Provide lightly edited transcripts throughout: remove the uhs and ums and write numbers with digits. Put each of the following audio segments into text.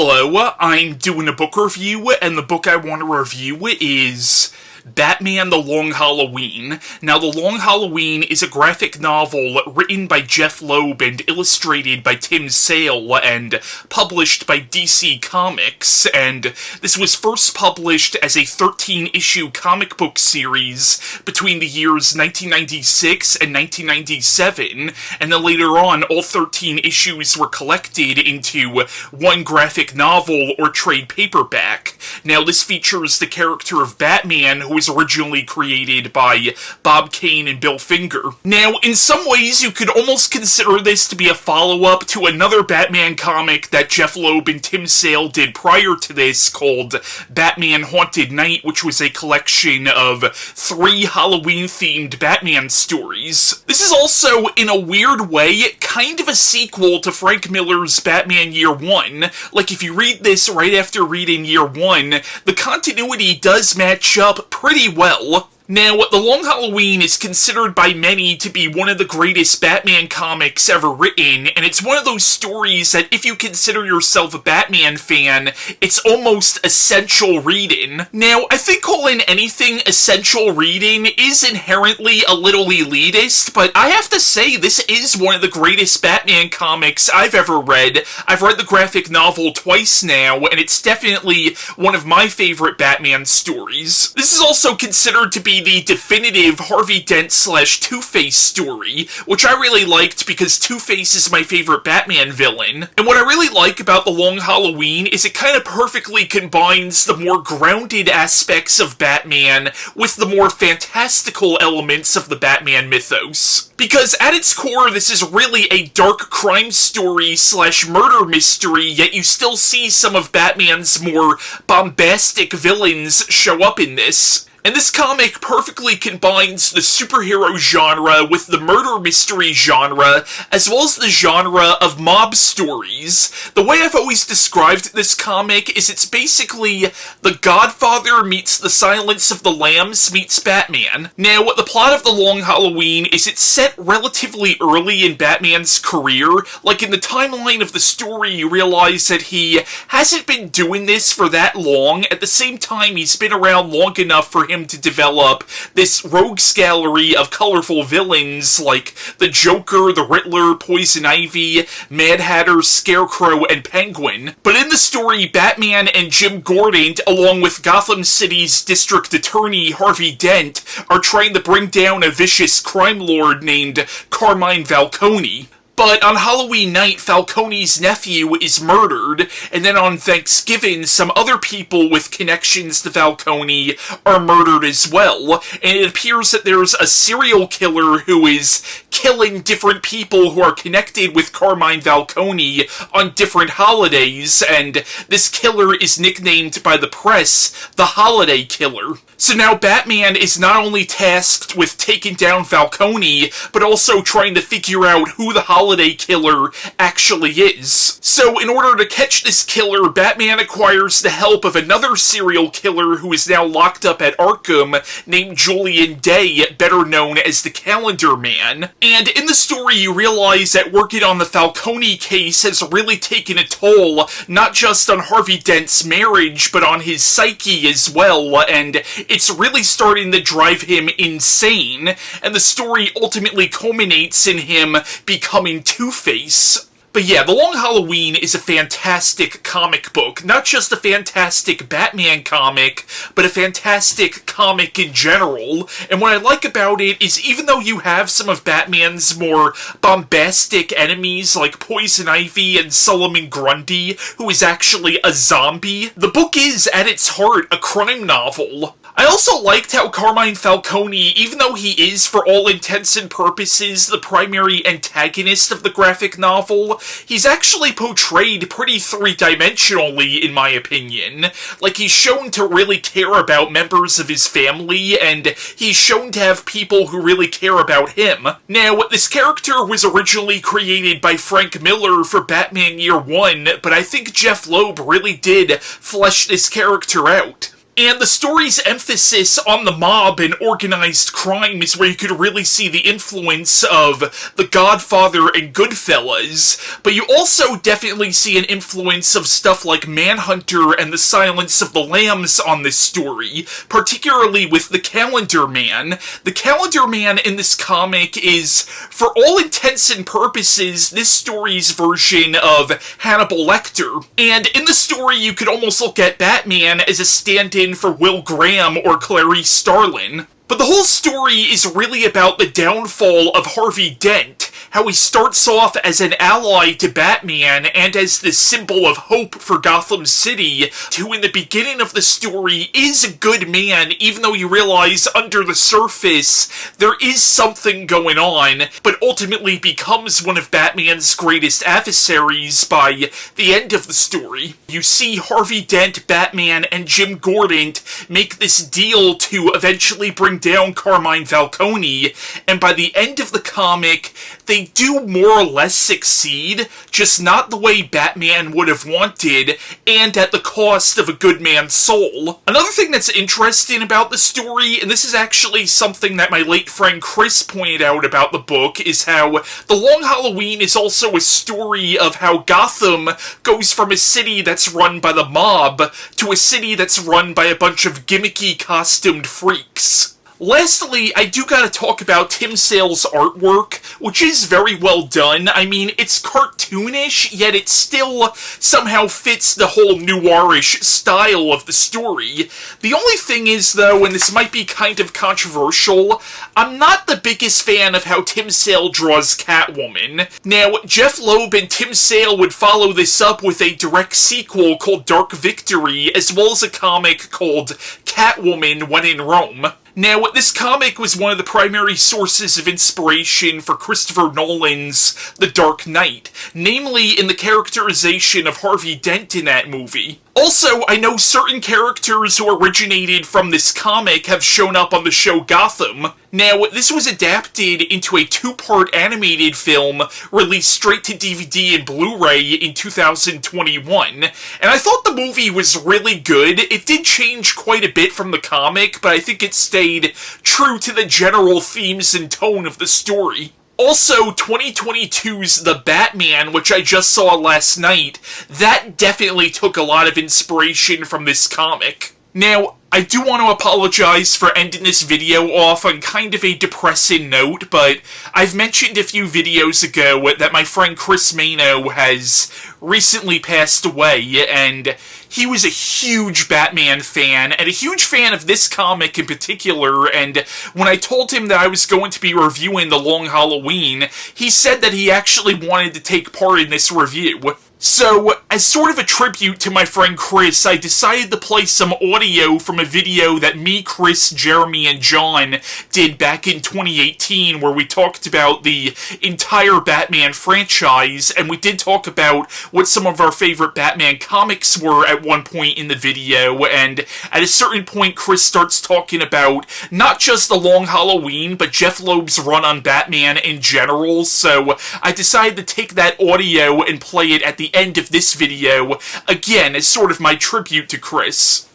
Hello, I'm doing a book review, and the book I want to review is Batman The Long Halloween. Now, The Long Halloween is a graphic novel written by Jeph Loeb and illustrated by Tim Sale and published by DC Comics, and this was first published as a 13-issue comic book series between the years 1996 and 1997, and then later on, all 13 issues were collected into one graphic novel or trade paperback. Now, this features the character of Batman, who was originally created by Bob Kane and Bill Finger. Now, in some ways, you could almost consider this to be a follow-up to another Batman comic that Jeph Loeb and Tim Sale did prior to this called Batman Haunted Night, which was a collection of 3 Halloween-themed Batman stories. This is also, in a weird way, kind of a sequel to Frank Miller's Batman Year One. Like, if you read this right after reading Year One, the continuity does match up pretty well. Now, The Long Halloween is considered by many to be one of the greatest Batman comics ever written, and it's one of those stories that if you consider yourself a Batman fan, it's almost essential reading. Now, I think calling anything essential reading is inherently a little elitist, but I have to say this is one of the greatest Batman comics I've ever read. I've read the graphic novel twice now, and it's definitely one of my favorite Batman stories. This is also considered to be the definitive Harvey Dent / Two-Face story, which I really liked because Two-Face is my favorite Batman villain. And what I really like about The Long Halloween is it kind of perfectly combines the more grounded aspects of Batman with the more fantastical elements of the Batman mythos. Because at its core, this is really a dark crime story / murder mystery, yet you still see some of Batman's more bombastic villains show up in this. And this comic perfectly combines the superhero genre with the murder mystery genre, as well as the genre of mob stories. The way I've always described this comic is it's basically the Godfather meets the Silence of the Lambs meets Batman. Now, the plot of The Long Halloween is it's set relatively early in Batman's career. Like, in the timeline of the story, you realize that he hasn't been doing this for that long. At the same time, he's been around long enough for him to develop this rogues gallery of colorful villains like the Joker, the Riddler, Poison Ivy, Mad Hatter, Scarecrow, and Penguin. But in the story, Batman and Jim Gordon, along with Gotham City's district attorney Harvey Dent, are trying to bring down a vicious crime lord named Carmine Falcone. But on Halloween night, Falcone's nephew is murdered, and then on Thanksgiving, some other people with connections to Falcone are murdered as well, and it appears that there's a serial killer who is killing different people who are connected with Carmine Falcone on different holidays, and this killer is nicknamed by the press the Holiday Killer. So now Batman is not only tasked with taking down Falcone, but also trying to figure out who the Holiday Killer actually is. So in order to catch this killer, Batman acquires the help of another serial killer who is now locked up at Arkham, named Julian Day, better known as the Calendar Man. And in the story, you realize that working on the Falcone case has really taken a toll, not just on Harvey Dent's marriage, but on his psyche as well, and it's really starting to drive him insane, and the story ultimately culminates in him becoming Two-Face. But yeah, The Long Halloween is a fantastic comic book. Not just a fantastic Batman comic, but a fantastic comic in general. And what I like about it is even though you have some of Batman's more bombastic enemies like Poison Ivy and Solomon Grundy, who is actually a zombie, the book is, at its heart, a crime novel. I also liked how Carmine Falcone, even though he is, for all intents and purposes, the primary antagonist of the graphic novel, he's actually portrayed pretty three-dimensionally, in my opinion. Like, he's shown to really care about members of his family, and he's shown to have people who really care about him. Now, this character was originally created by Frank Miller for Batman Year One, but I think Jeph Loeb really did flesh this character out. And the story's emphasis on the mob and organized crime is where you could really see the influence of The Godfather and Goodfellas, but you also definitely see an influence of stuff like Manhunter and The Silence of the Lambs on this story, particularly with the Calendar Man. The Calendar Man in this comic is, for all intents and purposes, this story's version of Hannibal Lecter. And in the story, you could almost look at Batman as a stand-in for Will Graham or Clarice Starlin. But the whole story is really about the downfall of Harvey Dent, how he starts off as an ally to Batman and as the symbol of hope for Gotham City, who in the beginning of the story is a good man, even though you realize under the surface there is something going on, but ultimately becomes one of Batman's greatest adversaries by the end of the story. You see Harvey Dent, Batman, and Jim Gordon make this deal to eventually bring down Carmine Falcone, and by the end of the comic, they do more or less succeed, just not the way Batman would have wanted, and at the cost of a good man's soul. Another thing that's interesting about the story, and this is actually something that my late friend Chris pointed out about the book, is how The Long Halloween is also a story of how Gotham goes from a city that's run by the mob to a city that's run by a bunch of gimmicky costumed freaks. Lastly, I do gotta talk about Tim Sale's artwork, which is very well done. I mean, it's cartoonish, yet it still somehow fits the whole noirish style of the story. The only thing is, though, and this might be kind of controversial, I'm not the biggest fan of how Tim Sale draws Catwoman. Now, Jeph Loeb and Tim Sale would follow this up with a direct sequel called Dark Victory, as well as a comic called Catwoman When in Rome. Now, this comic was one of the primary sources of inspiration for Christopher Nolan's The Dark Knight, namely in the characterization of Harvey Dent in that movie. Also, I know certain characters who originated from this comic have shown up on the show Gotham. Now, this was adapted into a two-part animated film released straight to DVD and Blu-ray in 2021, and I thought the movie was really good. It did change quite a bit from the comic, but I think it stayed true to the general themes and tone of the story. Also, 2022's The Batman, which I just saw last night, that definitely took a lot of inspiration from this comic. Now, I do want to apologize for ending this video off on kind of a depressing note, but I've mentioned a few videos ago that my friend Chris MAINO has recently passed away, and he was a huge Batman fan, and a huge fan of this comic in particular, and when I told him that I was going to be reviewing The Long Halloween, he said that he actually wanted to take part in this review. So, as sort of a tribute to my friend Chris, I decided to play some audio from a video that me, Chris, Jeremy, and John did back in 2018, where we talked about the entire Batman franchise, and we did talk about what some of our favorite Batman comics were at one point in the video, and at a certain point, Chris starts talking about not just The Long Halloween, but Jeph Loeb's run on Batman in general, so I decided to take that audio and play it at the end of this video, again, as sort of my tribute to Chris.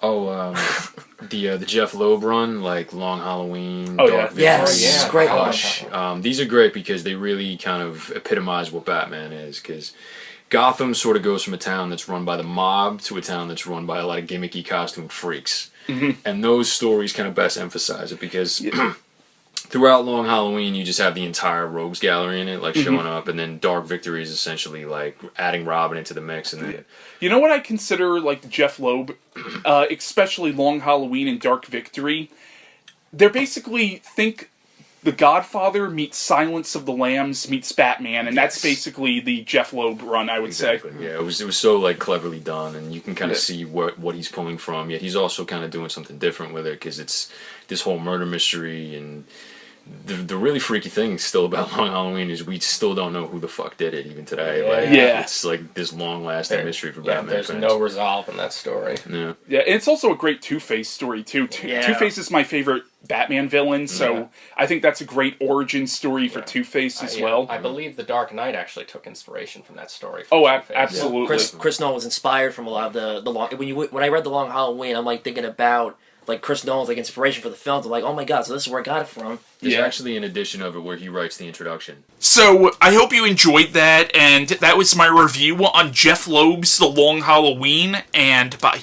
Oh, the Jeph Loeb run, like Long Halloween, Oh, Dark yeah. Victory. Yes, Yeah, great gosh. These are great because they really kind of epitomize what Batman is, because Gotham sort of goes from a town that's run by the mob to a town that's run by a lot of gimmicky costume freaks. Mm-hmm. And those stories kind of best emphasize it, because throughout Long Halloween, you just have the entire Rogues Gallery in it, like, showing up, and then Dark Victory is essentially, like, adding Robin into the mix, and then... You know what I consider, like, the Jeph Loeb, especially Long Halloween and Dark Victory? They're basically, think The Godfather meets Silence of the Lambs meets Batman, and that's basically the Jeph Loeb run, I would say. Yeah, it was so, like, cleverly done, and you can kind of see what he's pulling from, yet he's also kind of doing something different with it, because it's this whole murder mystery, and the really freaky thing still about Long Halloween is we still don't know who the fuck did it even today. Yeah. Like, Yeah. it's like this long-lasting mystery for Batman There's fans. no resolve in that story. Yeah. Yeah, and it's also a great Two-Face story, too. Yeah. Two-Face is my favorite Batman villain, so Yeah. I think that's a great origin story for Two-Face as well. I believe The Dark Knight actually took inspiration from that story. Oh, Two-Face. absolutely. Chris Nolan was inspired from a lot of the long. When I read The Long Halloween, I'm like thinking about like Chris Nolan's like inspiration for the films. I'm like, oh my god, so this is where I got it from. There's Yeah. actually an edition of it where he writes the introduction. So, I hope you enjoyed that, and that was my review on Jeph Loeb's The Long Halloween, and bye.